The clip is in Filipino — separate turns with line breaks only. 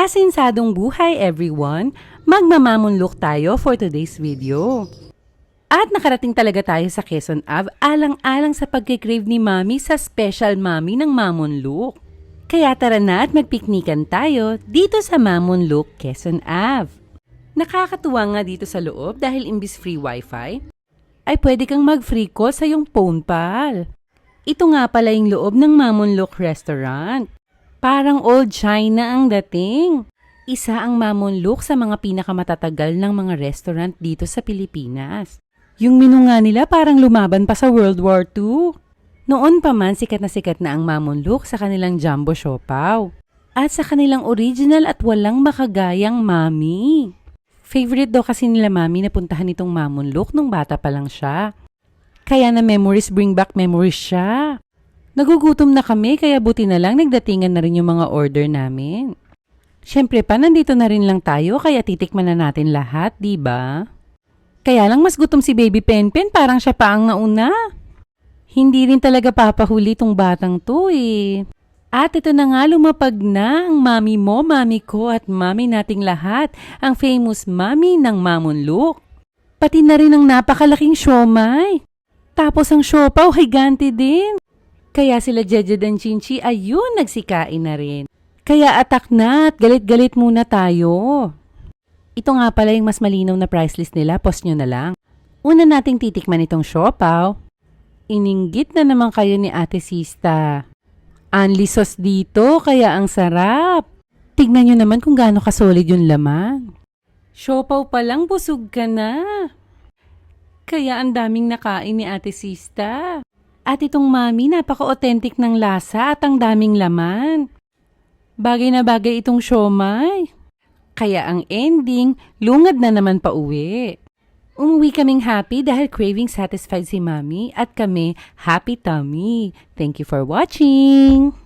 Asinsadong buhay everyone! Magmamamon look tayo for today's video. At nakarating talaga tayo sa Quezon Ave alang-alang sa pagkikrave ni Mami sa special Mami ng Mamon Look. Kaya tara na at magpiknikan tayo dito sa Mamon Look, Quezon Ave. Nakakatuwa nga dito sa loob dahil imbis free wifi, ay pwede kang mag-free call sa iyong phone pal. Ito nga pala yung loob ng Mamon Look Restaurant. Parang old China ang dating. Isa ang Mamon Look sa mga pinakamatatagal ng mga restaurant dito sa Pilipinas. Yung menu nga nila parang lumaban pa sa World War II. Noon pa man sikat na ang Mamon Look sa kanilang jumbo siopaw. At sa kanilang original at walang makagayang Mami. Favorite daw kasi nila Mami na puntahan itong Mamon Look nung bata pa lang siya. Kaya na memories bring back memories siya. Nagugutom na kami kaya buti na lang nagdatingan na rin yung mga order namin. Siyempre pa nandito na rin lang tayo kaya titikman na natin lahat, di ba? Kaya lang mas gutom si Baby Penpen, parang siya pa ang nauna. Hindi rin talaga papahuli tong batang to eh. At ito na nga lumapag na ang Mami mo, Mami ko at Mami nating lahat, ang famous Mami ng Mamon Look. Pati na rin ang napakalaking siomay. Tapos ang siopaw, higante din. Kaya sila Jeje dan Chinchi, ayun, nagsikain na rin. Kaya atak na at galit-galit muna tayo. Ito nga pala yung mas malinaw na price list nila, post nyo na lang. Una nating titikman itong siopaw. Ininggit na naman kayo ni Ate Sista. Only sauce dito, kaya ang sarap. Tignan nyo naman kung gaano kasolid yung laman. Siopaw pa lang, busog ka na. Kaya ang daming nakain ni Ate Sista. At itong Mami, napaka-authentic ng lasa at ang daming laman. Bagay na bagay itong siomay. Kaya ang ending, lungad na naman pa uwi. Umuwi kaming happy dahil craving satisfied si Mami at kami happy tummy. Thank you for watching!